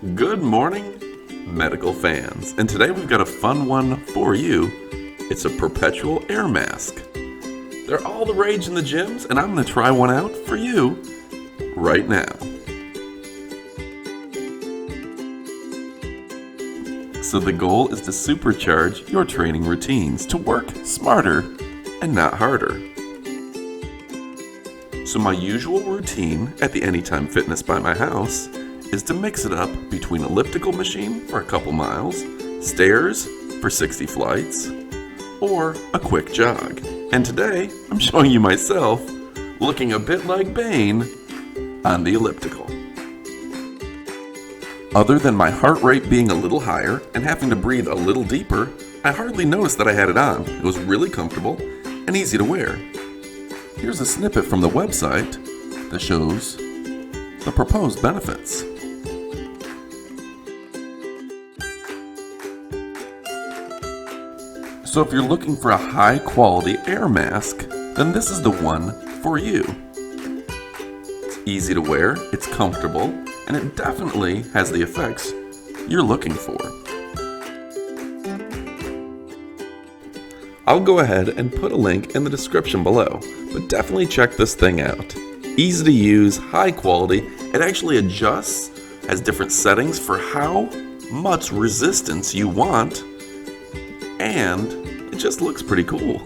Good morning, medical fans. And today we've got a fun one for you. It's a Perpetual Air Mask. They're all the rage in the gyms, and I'm going to try one out for you right now. So the goal is to supercharge your training routines to work smarter and not harder. So my usual routine at the Anytime Fitness by my house is to mix it up between elliptical machine for a couple miles, stairs for 60 flights, or a quick jog. And today, I'm showing you myself looking a bit like Bane on the elliptical. Other than my heart rate being a little higher and having to breathe a little deeper, I hardly noticed that I had it on. It was really comfortable and easy to wear. Here's a snippet from the website that shows the proposed benefits. So if you're looking for a high-quality air mask, then this is the one for you. It's easy to wear, it's comfortable, and it definitely has the effects you're looking for. I'll go ahead and put a link in the description below, but definitely check this thing out. Easy to use, high quality, it actually adjusts, has different settings for how much resistance you want, and it just looks pretty cool.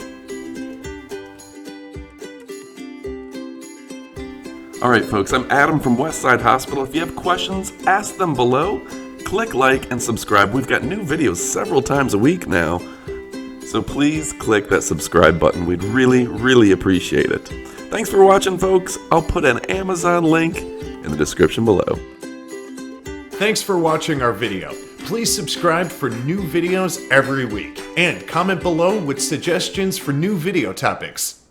Alright folks, I'm Adam from Westside Hospital. If you have questions, ask them below. Click like and subscribe. We've got new videos several times a week now. So please click that subscribe button. We'd really appreciate it. Thanks for watching folks. I'll put an Amazon link in the description below. Thanks for watching our video. Please subscribe for new videos every week and comment below with suggestions for new video topics.